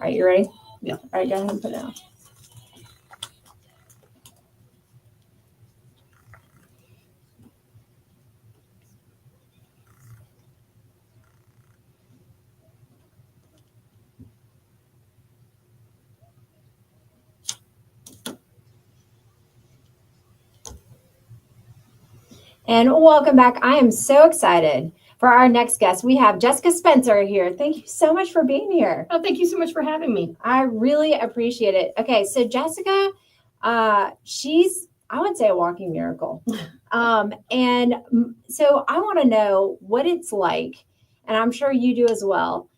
right, you ready? Yeah. All right, go ahead and put it out. And welcome back. I am so excited for our next guest. We have Jessica Spencer here. Thank you so much for being here. Oh, thank you so much for having me. I really appreciate it. Okay, so Jessica, she's, I would say, a walking miracle. So I want to know what it's like, and I'm sure you do as well.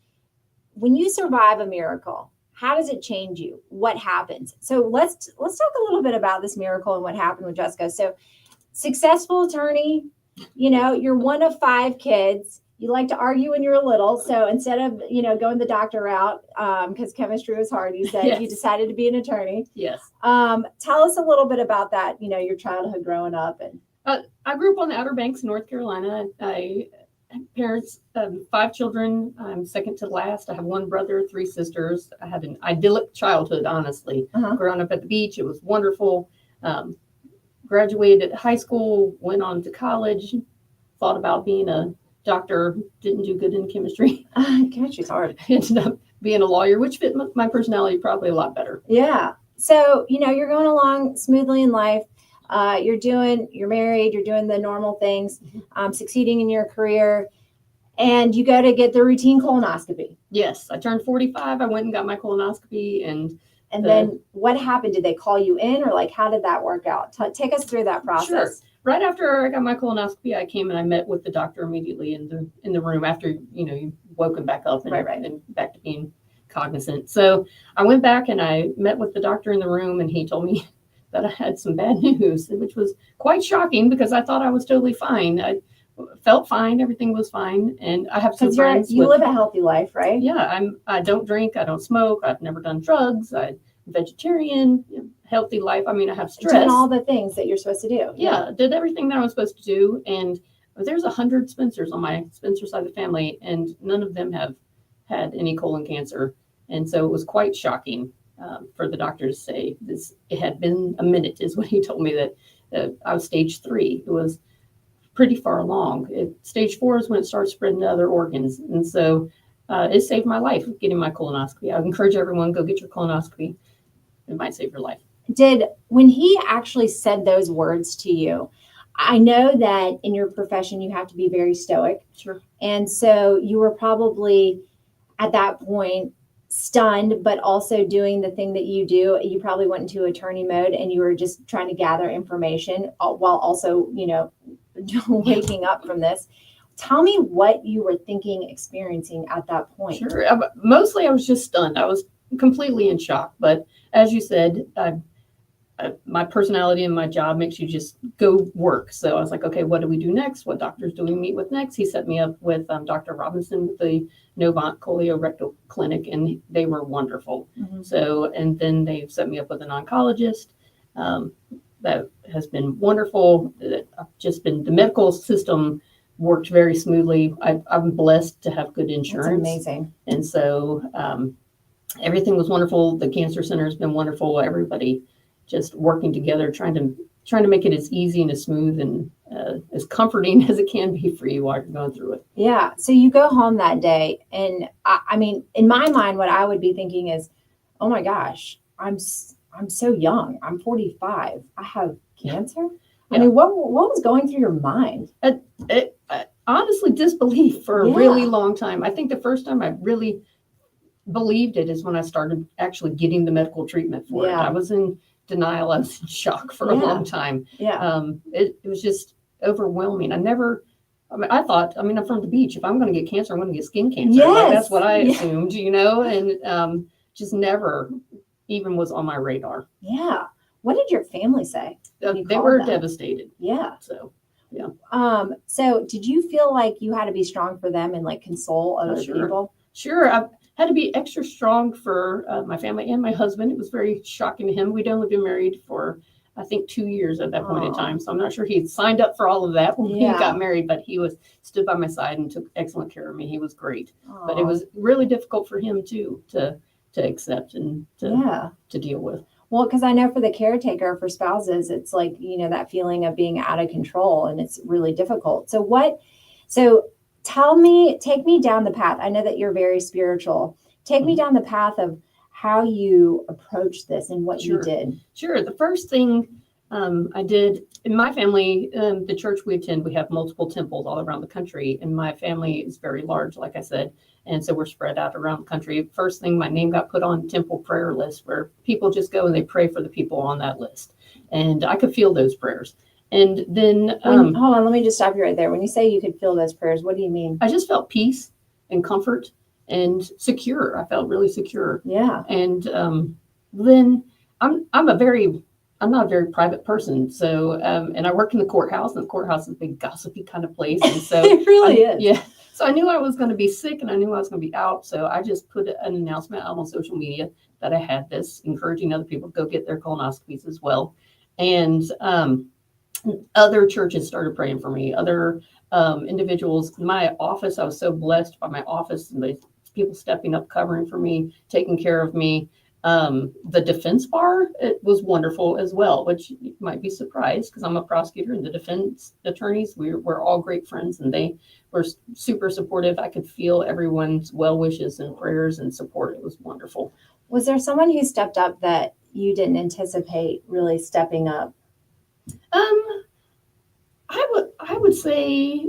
When you survive a miracle, how does it change you? What happens? So let's talk a little bit about this miracle and what happened with Jessica. So successful attorney, you're one of 5 kids. You like to argue when you're little. So instead of, going the doctor route, because chemistry was hard, you said, Yes. You decided to be an attorney. Yes. Tell us a little bit about that, your childhood growing up. And I grew up on the Outer Banks, North Carolina. I parents, 5 children. I'm second to last. I have 1 brother, 3 sisters. I had an idyllic childhood, honestly. Growing up at the beach, it was wonderful. Graduated high school, went on to college, thought about being a doctor, didn't do good in chemistry. Chemistry's hard. Ended up being a lawyer, which fit my personality probably a lot better. Yeah. So, you're going along smoothly in life. You're married, you're doing the normal things, succeeding in your career, and you go to get the routine colonoscopy. Yes. I turned 45. I went and got my colonoscopy, and then what happened? Did they call you in, or how did that work out? Take us through that process. Sure. Right after I got my colonoscopy, I came and I met with the doctor immediately in the room after, you've woken back up and, and back to being cognizant. So I went back and I met with the doctor in the room, and he told me that I had some bad news, which was quite shocking because I thought I was totally fine. I felt fine. Everything was fine. And I have some friends. You live a healthy life, right? Yeah. I don't drink. I don't smoke. I've never done drugs. I'm vegetarian, healthy life. I mean, I have stress. Doing all the things that you're supposed to do. Yeah. Did everything that I was supposed to do. And there's 100 Spencers on my Spencer side of the family, and none of them have had any colon cancer. And so it was quite shocking for the doctor to say this. It had been a minute, is what he told me, that I was stage 3. It was pretty far along. Stage 4 is when it starts spreading to other organs. And so it saved my life getting my colonoscopy. I would encourage everyone, go get your colonoscopy. It might save your life. When he actually said those words to you, I know that in your profession, you have to be very stoic. Sure. And so you were probably at that point stunned, but also doing the thing that you do. You probably went into attorney mode and you were just trying to gather information while also, waking up from this. Tell me what you were thinking, experiencing at that point. Sure. Mostly I was just stunned. I was completely in shock. But as you said, my personality and my job makes you just go work. So I was like, okay, what do we do next? What doctors do we meet with next? He set me up with Dr. Robinson with the Novant Colorectal Clinic, and they were wonderful. Mm-hmm. So, and then they set me up with an oncologist. That has been wonderful. The medical system worked very smoothly. I'm blessed to have good insurance. That's amazing. And so everything was wonderful. The cancer center has been wonderful. Everybody just working together, trying to make it as easy and as smooth and as comforting as it can be for you while you're going through it. Yeah. So you go home that day, and I mean, in my mind, what I would be thinking is, oh my gosh, I'm so young. I'm 45. I have cancer. Yeah. I mean, what was going through your mind? Honestly, disbelief for a really long time. I think the first time I really believed it is when I started actually getting the medical treatment for it. I was in denial. I was in shock for a long time. Yeah. It was just overwhelming. I thought, I'm from the beach. If I'm going to get cancer, I'm going to get skin cancer. Yes. Like, that's what I assumed, and just never even was on my radar. Yeah. What did your family say? They were devastated. Yeah. So, yeah. So did you feel like you had to be strong for them and console other people? Sure. I had to be extra strong for my family and my husband. It was very shocking to him. We'd only been married for, I think, 2 years at that point in time. So I'm not sure he signed up for all of that when we got married, but he stood by my side and took excellent care of me. He was great. But it was really difficult for him too, to to accept and Yeah. to deal with. Well, because I know for the caretaker, for spouses, it's like, that feeling of being out of control and it's really difficult. So take me down the path. I know that you're very spiritual. Take me down the path of how you approached this and what you Sure. did. Sure. The first thing I did in my family, the church we attend, we have multiple temples all around the country, and my family is very large, like I said, and so we're spread out around the country. First thing, my name got put on temple prayer list, where people just go and they pray for the people on that list, and I could feel those prayers. And then, Hold on, let me just stop you right there. When you say you could feel those prayers, what do you mean? I just felt peace and comfort and secure. I felt really secure. Yeah. And then I'm not a very private person. So, and I work in the courthouse, and the courthouse is a big gossipy kind of place. And so It really is. Yeah. So I knew I was going to be sick, and I knew I was going to be out. So I just put an announcement out on social media that I had this, encouraging other people to go get their colonoscopies as well. And other churches started praying for me. Other individuals, my office, I was so blessed by my office and the people stepping up, covering for me, taking care of me. The defense bar, it was wonderful as well, which you might be surprised because I'm a prosecutor, and the defense attorneys, we're all great friends, and they were super supportive. I could feel everyone's well wishes and prayers and support. It was wonderful. Was there someone who stepped up that you didn't anticipate really stepping up? I would say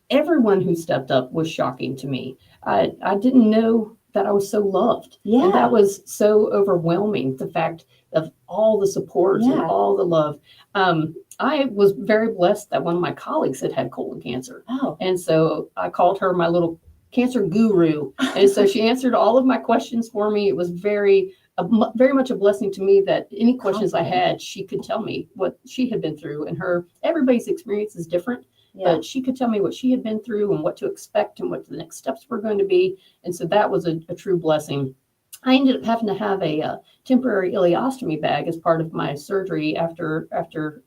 everyone who stepped up was shocking to me. I didn't know that I was so loved. Yeah. And that was so overwhelming, the fact of all the support and all the love. I was very blessed that one of my colleagues had colon cancer. Oh. And so I called her my little cancer guru. And so she answered all of my questions for me. It was very much a blessing to me that any questions I had, she could tell me what she had been through. And everybody's experience is different. Yeah. But she could tell me what she had been through and what to expect and what the next steps were going to be. And so that was a true blessing. I ended up having to have a temporary ileostomy bag as part of my surgery after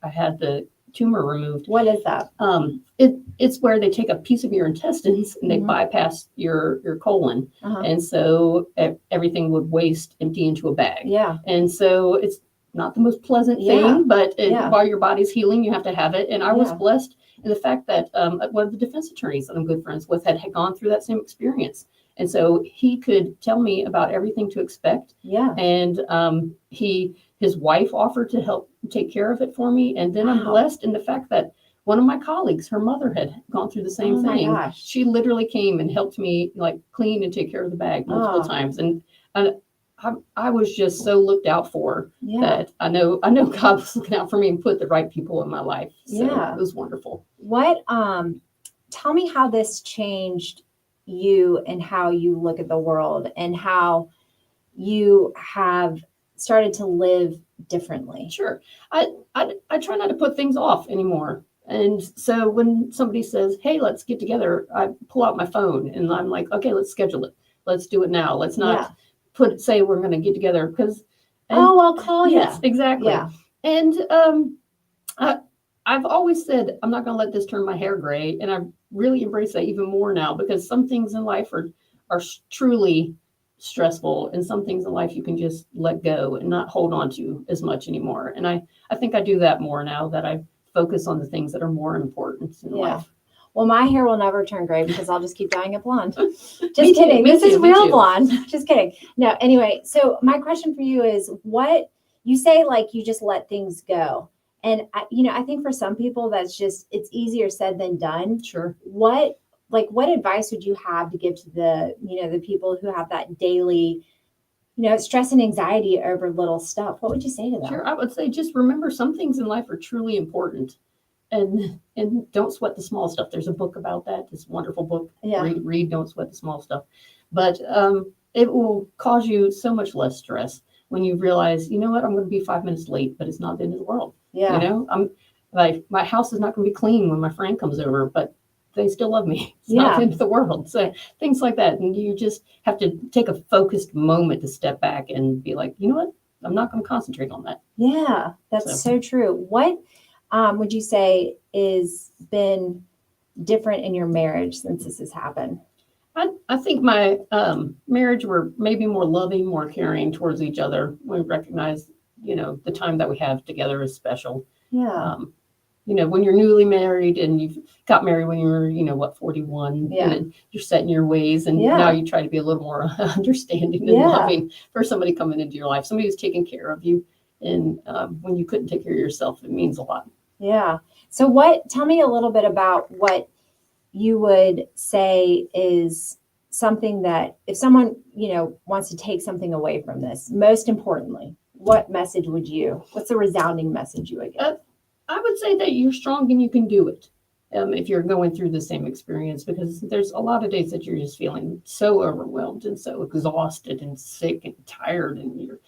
I had the tumor removed. What is that? It's where they take a piece of your intestines and they bypass your colon. And so everything would waste empty into a bag. Yeah. And so it's not the most pleasant thing, but while your body's healing, you have to have it. And I was blessed in the fact that one of the defense attorneys that I'm good friends with had gone through that same experience. And so he could tell me about everything to expect. Yeah. And his wife offered to help take care of it for me. And then I'm blessed in the fact that one of my colleagues, her mother had gone through the same thing. My gosh. She literally came and helped me like clean and take care of the bag multiple times. And I was just so looked out for that I know God was looking out for me and put the right people in my life. So it was wonderful. Tell me how this changed you and how you look at the world and how you have started to live differently. Sure. I try not to put things off anymore. And so when somebody says, hey, let's get together, I pull out my phone and I'm like, okay, let's schedule it. Let's do it now. Let's not say we're going to get together because. I'll call you. Yes, exactly. Yeah. And I've always said, I'm not going to let this turn my hair gray. And I really embrace that even more now because some things in life are truly stressful, and some things in life you can just let go and not hold on to as much anymore. And I think I do that more now that I focus on the things that are more important in life. Well, my hair will never turn gray because I'll just keep dyeing it blonde. Just kidding. This is real blonde. Just kidding. No, anyway, so my question for you is what you say, like you just let things go. And I think for some people it's easier said than done. Sure. What advice would you have to give to the people who have that daily, stress and anxiety over little stuff? What would you say to them? Sure. I would say just remember some things in life are truly important. And don't sweat the small stuff. There's a book about that. It's a wonderful book. Yeah. Read Don't Sweat the Small Stuff. But it will cause you so much less stress when you realize, you know what, I'm going to be 5 minutes late, but it's not the end of the world. Yeah. I'm like, my house is not going to be clean when my friend comes over, but they still love me. It's not the end of the world. So things like that. And you just have to take a focused moment to step back and be like, you know what, I'm not going to concentrate on that. Yeah, that's so true. What would you say is been different in your marriage since this has happened? I think my marriage were maybe more loving, more caring towards each other. We recognize, the time that we have together is special. Yeah. When you're newly married and you've got married when you were, 41, Yeah. and then you're set in your ways, and Yeah. now you try to be a little more understanding and Yeah. loving for somebody coming into your life, somebody who's taking care of you. And when you couldn't take care of yourself, it means a lot. Yeah. So tell me a little bit about what you would say is something that if someone, wants to take something away from this, most importantly, what's the resounding message you would give? I would say that you're strong and you can do it. If you're going through the same experience, because there's a lot of days that you're just feeling so overwhelmed and so exhausted and sick and tired, and you're,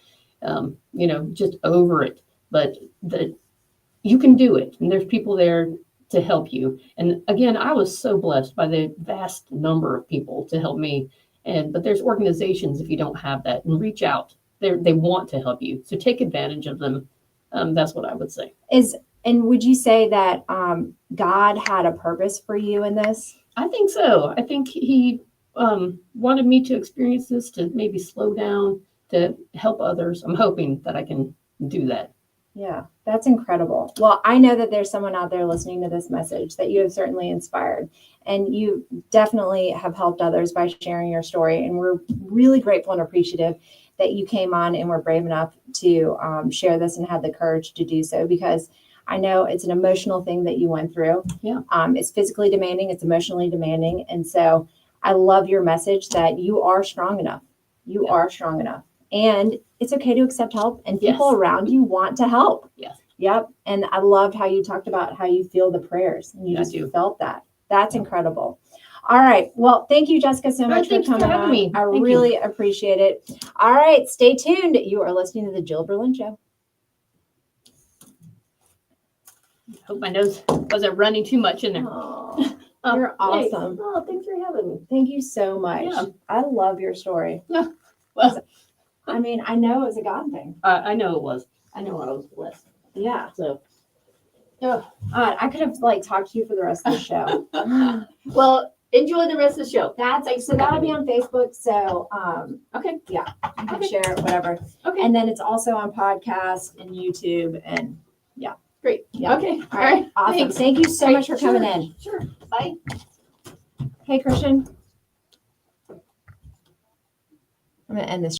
just over it. But you can do it, and there's people there to help you. And again, I was so blessed by the vast number of people to help me. But there's organizations, if you don't have that, and reach out. They want to help you, so take advantage of them. That's what I would say. And would you say that God had a purpose for you in this? I think so. I think he wanted me to experience this, to maybe slow down, to help others. I'm hoping that I can do that. Yeah, that's incredible. Well, I know that there's someone out there listening to this message that you have certainly inspired, and you definitely have helped others by sharing your story. And we're really grateful and appreciative that you came on and were brave enough to share this and had the courage to do so, because I know it's an emotional thing that you went through. Yeah. It's physically demanding, it's emotionally demanding. And so I love your message that you are strong enough. You are strong enough. And it's okay to accept help, and people around you want to help. Yes. Yep. And I loved how you talked about how you feel the prayers, and you I just do. felt that. That's incredible. All right. Well, thank you, Jessica, so much for Thanks coming having on. me. I Thank really appreciate it. All right. Stay tuned. You are listening to the Jill Berlin Show. Hope my nose wasn't running too much in there. Oh, you're awesome. Oh, thanks for having me. Thank you so much. Yeah. I love your story. Yeah. Well, I mean, I know it was a God thing. I know it was. I know I was blessed. Yeah. So, I could have talked to you for the rest of the show. well, enjoy the rest of the show. So that'll be on Facebook. So Okay. yeah, you can Okay. share it, whatever. Okay. And then it's also on podcast and YouTube, and yeah. Great. Yeah. Okay. All right. Awesome. Thanks. Thank you so All right, much for coming sure. in. Sure. Bye. Hey, Christian. I'm gonna end this.